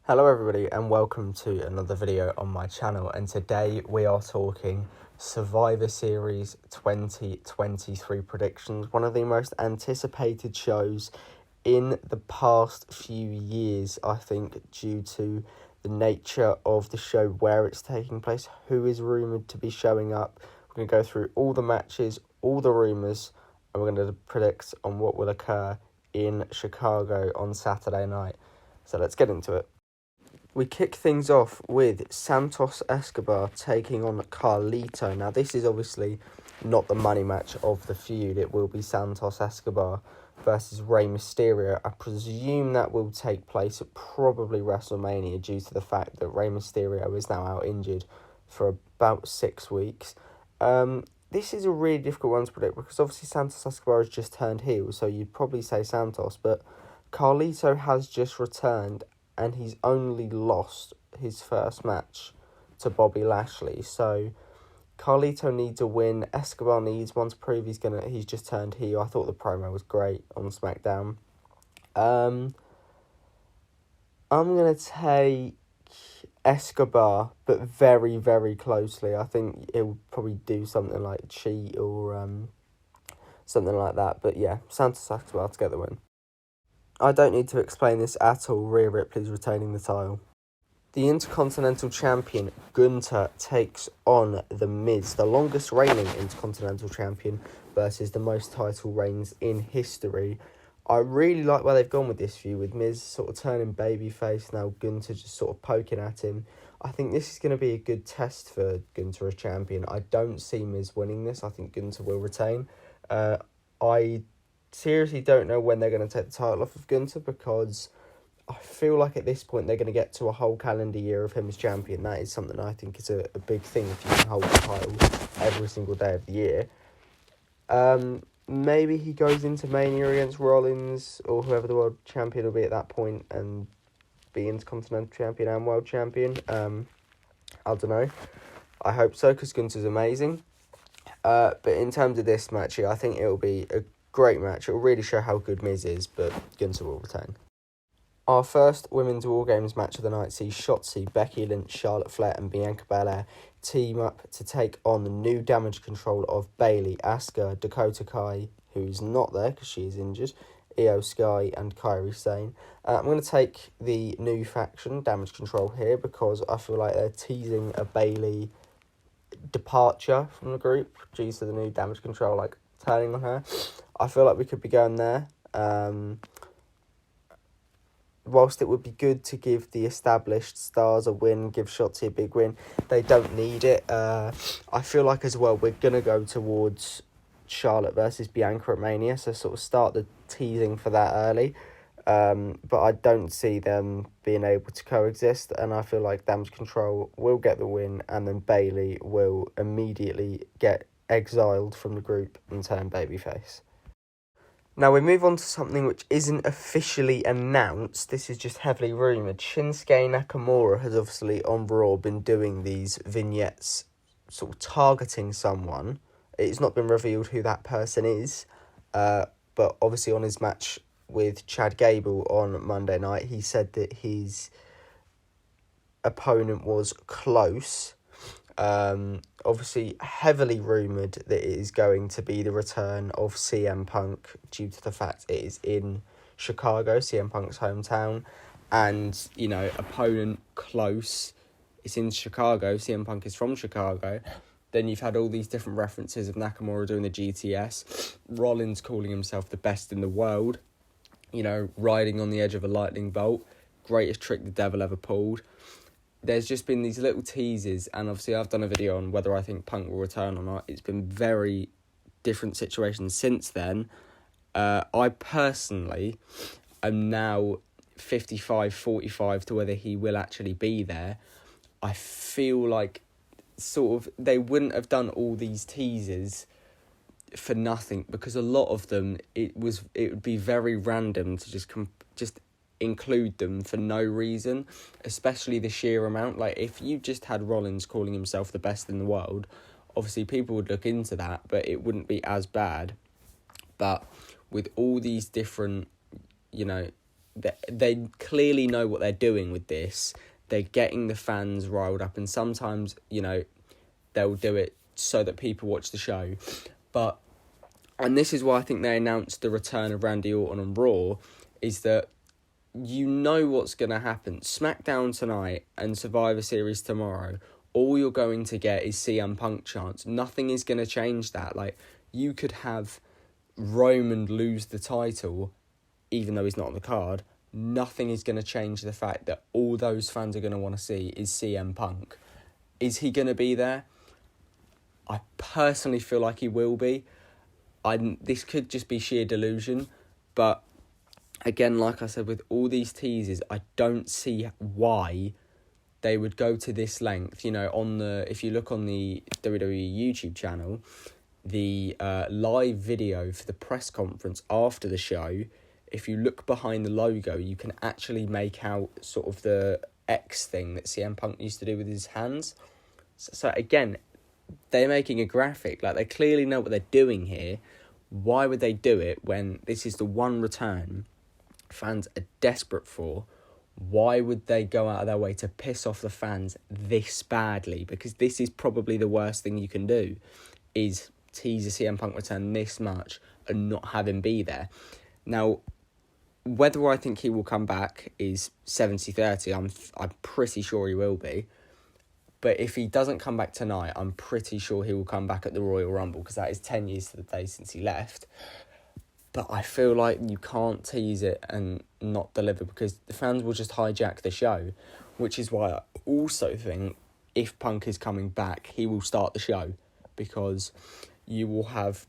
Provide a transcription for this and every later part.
Hello everybody and welcome to another video on my channel, and today we are talking Survivor Series 2023 predictions, one of the most anticipated shows in the past few years, I think, due to the nature of the show, where it's taking place, who is rumoured to be showing up. We're going to go through all the matches, all the rumours, and we're going to predict on what will occur in Chicago on Saturday night. So let's get into it. We kick things off with Santos Escobar taking on Carlito. Now, this is obviously not the money match of the feud. It will be Santos Escobar versus Rey Mysterio. I presume that will take place at probably WrestleMania due to the fact that Rey Mysterio is now out injured for about 6 weeks. This is a really difficult one to predict because obviously Santos Escobar has just turned heel, so you'd probably say Santos, but Carlito has just returned and he's only lost his first match to Bobby Lashley. So Carlito needs a win. Escobar needs one to prove he's just turned heel. I thought the promo was great on SmackDown. I'm gonna take Escobar, but very, very closely. I think he'll probably do something like cheat or something like that. But yeah, Santos Escobar to get the win. I don't need to explain this at all. Rhea Ripley's retaining the title. The Intercontinental Champion, Gunther, takes on The Miz, the longest reigning Intercontinental Champion, versus the most title reigns in history. I really like where they've gone with this feud, with Miz sort of turning babyface, now Gunther just sort of poking at him. I think this is going to be a good test for Gunther as champion. I don't see Miz winning this. I think Gunther will retain. I seriously don't know when they're going to take the title off of Gunther, because I feel like at this point they're going to get to a whole calendar year of him as champion. That is something I think is a big thing if you can hold the title every single day of the year. Maybe he goes into Mania against Rollins or whoever the world champion will be at that point and be Intercontinental Champion and World Champion. I don't know. I hope so, because Gunther's amazing. But in terms of this match here, I think it will be a great match. It will really show how good Miz is, but Gunther will retain. Our first Women's Wargames match of the night sees Shotzi, Becky Lynch, Charlotte Flair and Bianca Belair team up to take on the new Damage Control of Bayley, Asuka, Dakota Kai, who's not there because she is injured, Io Sky and Kairi Sane. I'm going to take the new faction, Damage Control, here because I feel like they're teasing a Bayley departure from the group due to the new Damage Control, like, turning on her. I feel like we could be going there. Whilst it would be good to give the established stars a win, give Shotzi a big win, they don't need it. I feel like as well we're going to go towards Charlotte versus Bianca at Mania, so sort of start the teasing for that early. But I don't see them being able to coexist, and I feel like Damage Control will get the win, and then Bayley will immediately get exiled from the group and turn babyface. Now we move on to something which isn't officially announced. This is just heavily rumoured. Shinsuke Nakamura has obviously on Raw been doing these vignettes sort of targeting someone. It's not been revealed who that person is, but obviously on his match with Chad Gable on Monday night, he said that his opponent was close. Obviously heavily rumoured that it is going to be the return of CM Punk due to the fact it is in Chicago, CM Punk's hometown, and, you know, opponent close, it's in Chicago, CM Punk is from Chicago. Then you've had all these different references of Nakamura doing the GTS, Rollins calling himself the best in the world, you know, riding on the edge of a lightning bolt, greatest trick the devil ever pulled. There's just been these little teases, and obviously I've done a video on whether I think Punk will return or not. It's been very different situations since then. I personally am now 55-45 to whether he will actually be there. I feel like sort of they wouldn't have done all these teases for nothing, because a lot of them it would be very random to just include them for no reason, especially the sheer amount. Like, if you just had Rollins calling himself the best in the world, obviously people would look into that, but it wouldn't be as bad. But with all these different, you know, they clearly know what they're doing with this. They're getting the fans riled up, and sometimes, they'll do it so that people watch the show. And this is why I think they announced the return of Randy Orton on Raw, is that you know what's going to happen. SmackDown tonight and Survivor Series tomorrow, all you're going to get is CM Punk chants. Nothing is going to change that. Like, you could have Roman lose the title, even though he's not on the card. Nothing is going to change the fact that all those fans are going to want to see is CM Punk. Is he going to be there? I personally feel like he will be. This could just be sheer delusion, but again, like I said, with all these teasers, I don't see why they would go to this length. If you look on the WWE YouTube channel, the live video for the press conference after the show, if you look behind the logo, you can actually make out sort of the X thing that CM Punk used to do with his hands. So again, they're making a graphic. Like, they clearly know what they're doing here. Why would they do it when this is the one return fans are desperate for? Why would they go out of their way to piss off the fans this badly? Because this is probably the worst thing you can do, is tease a CM Punk return this much and not have him be there. Now, whether I think he will come back is 70-30. I'm pretty sure he will be. But if he doesn't come back tonight, I'm pretty sure he will come back at the Royal Rumble, because that is 10 years to the day since he left. But I feel like you can't tease it and not deliver, because the fans will just hijack the show, which is why I also think if Punk is coming back, he will start the show, because you will have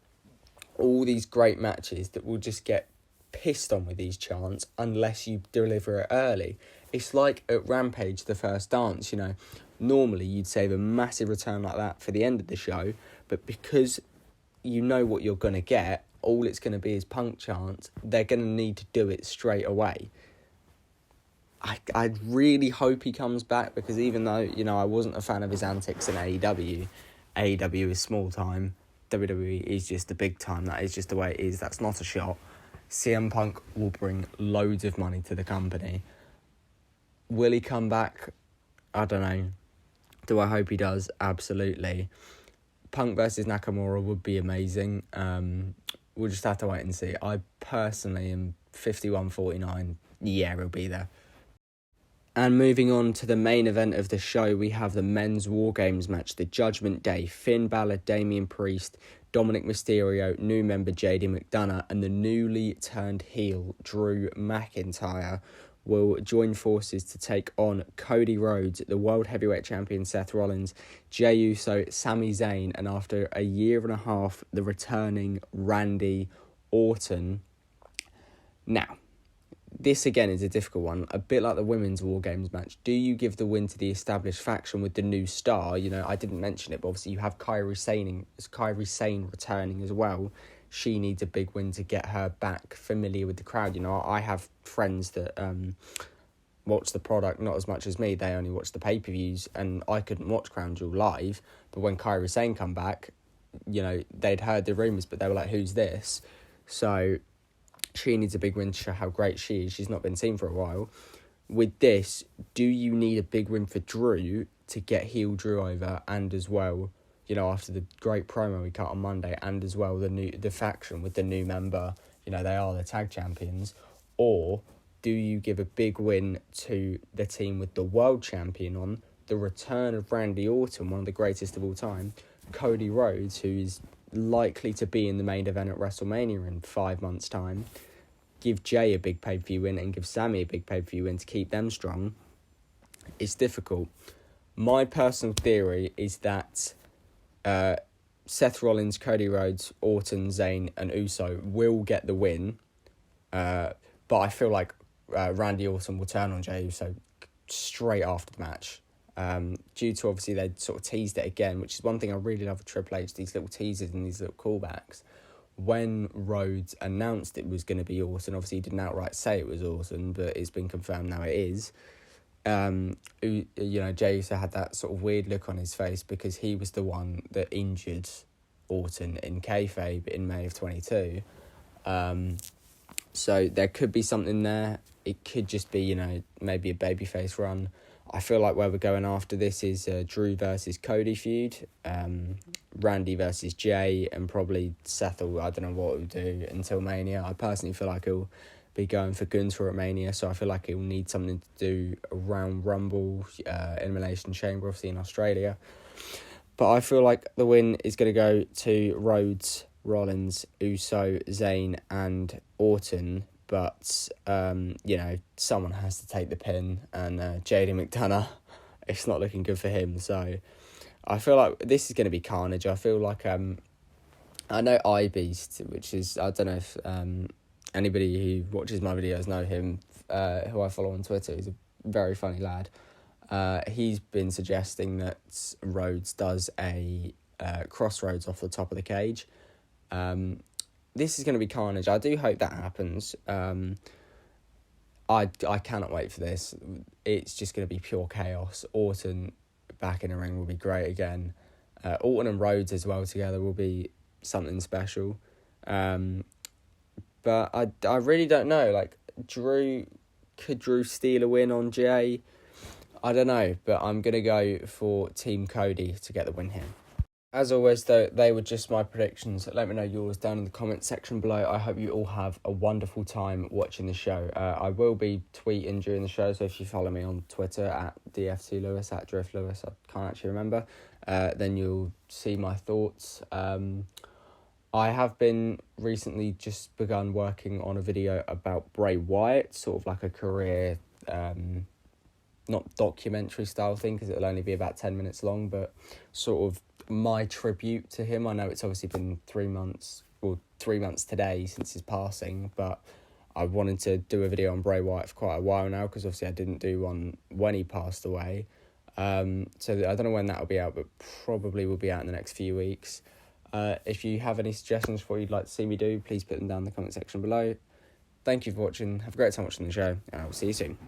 all these great matches that will just get pissed on with these chants unless you deliver it early. It's like at Rampage, the first dance, normally you'd save a massive return like that for the end of the show, but because you know what you're going to get, all it's going to be is Punk chants, they're going to need to do it straight away. I really hope he comes back, because even though, I wasn't a fan of his antics in AEW is small time, WWE is just the big time. That is just the way it is. That's not a shot. CM Punk will bring loads of money to the company. Will he come back? I don't know. Do I hope he does? Absolutely. Punk versus Nakamura would be amazing. We'll just have to wait and see. I personally am 51-49. Yeah, he'll be there. And moving on to the main event of the show, we have the men's Wargames match, the Judgment Day. Finn Balor, Damian Priest, Dominic Mysterio, new member JD McDonough, and the newly turned heel Drew McIntyre will join forces to take on Cody Rhodes, the World Heavyweight Champion Seth Rollins, Jey Uso, Sami Zayn, and after a year and a half, the returning Randy Orton. Now, this again is a difficult one, a bit like the women's War Games match. Do you give the win to the established faction with the new star? I didn't mention it, but obviously you have Kairi Sane returning as well. She needs a big win to get her back familiar with the crowd. I have friends that watch the product not as much as me. They only watch the pay-per-views, and I couldn't watch Crown Jewel live. But when Kairi Sane come back, they'd heard the rumours, but they were like, who's this? So she needs a big win to show how great she is. She's not been seen for a while. With this, do you need a big win for Drew to get heel Drew over, and as well, after the great promo we cut on Monday, and as well the faction with the new member, they are the tag champions? Or do you give a big win to the team with the world champion on, the return of Randy Orton, one of the greatest of all time, Cody Rhodes, who is likely to be in the main event at WrestleMania in 5 months' time, give Jay a big pay-per-view win and give Sammy a big pay-per-view win to keep them strong? It's difficult. My personal theory is that Seth Rollins, Cody Rhodes, Orton, Zayn and Uso will get the win, but I feel like Randy Orton will turn on Jey Uso straight after the match. Due to obviously they sort of teased it again, which is one thing I really love with Triple H, these little teasers and these little callbacks. When Rhodes announced it was going to be Orton, obviously he didn't outright say it was Orton, but it's been confirmed now it is. Jey Uso had that sort of weird look on his face because he was the one that injured Orton in kayfabe in May of 22. So there could be something there. It could just be, maybe a babyface run. I feel like where we're going after this is Drew versus Cody feud, Randy versus Jay, and probably Seth will, I don't know what he'll do until Mania. I personally feel like he'll be going for Gunther at Mania, so I feel like he'll need something to do around Rumble, Elimination Chamber, obviously in Australia. But I feel like the win is going to go to Rhodes, Rollins, Uso, Zayn and Orton. But, someone has to take the pin, and JD McDonough, it's not looking good for him. So I feel like this is going to be carnage. I feel like, I know iBeast, which is, I don't know if anybody who watches my videos know him, who I follow on Twitter. He's a very funny lad. He's been suggesting that Rhodes does a crossroads off the top of the cage. This is going to be carnage. I do hope that happens. I cannot wait for this. It's just going to be pure chaos. Orton back in the ring will be great again. Orton and Rhodes as well together will be something special. But I really don't know. Like, could Drew steal a win on Jay? I don't know, but I'm going to go for Team Cody to get the win here. As always, though, they were just my predictions. Let me know yours down in the comments section below. I hope you all have a wonderful time watching the show. I will be tweeting during the show, so if you follow me on Twitter at DFTLewis, at DriftLewis, I can't actually remember, then you'll see my thoughts. I have been recently just begun working on a video about Bray Wyatt, sort of like a career, not documentary style thing, because it'll only be about 10 minutes long, but sort of my tribute to him. I know it's obviously been 3 months today since his passing, but I wanted to do a video on Bray Wyatt for quite a while now, because obviously I didn't do one when he passed away. So I don't know when that will be out, but probably will be out in the next few weeks. If you have any suggestions for what you'd like to see me do, please put them down in the comment section below. Thank you for watching. Have a great time watching the show, and I will see you soon.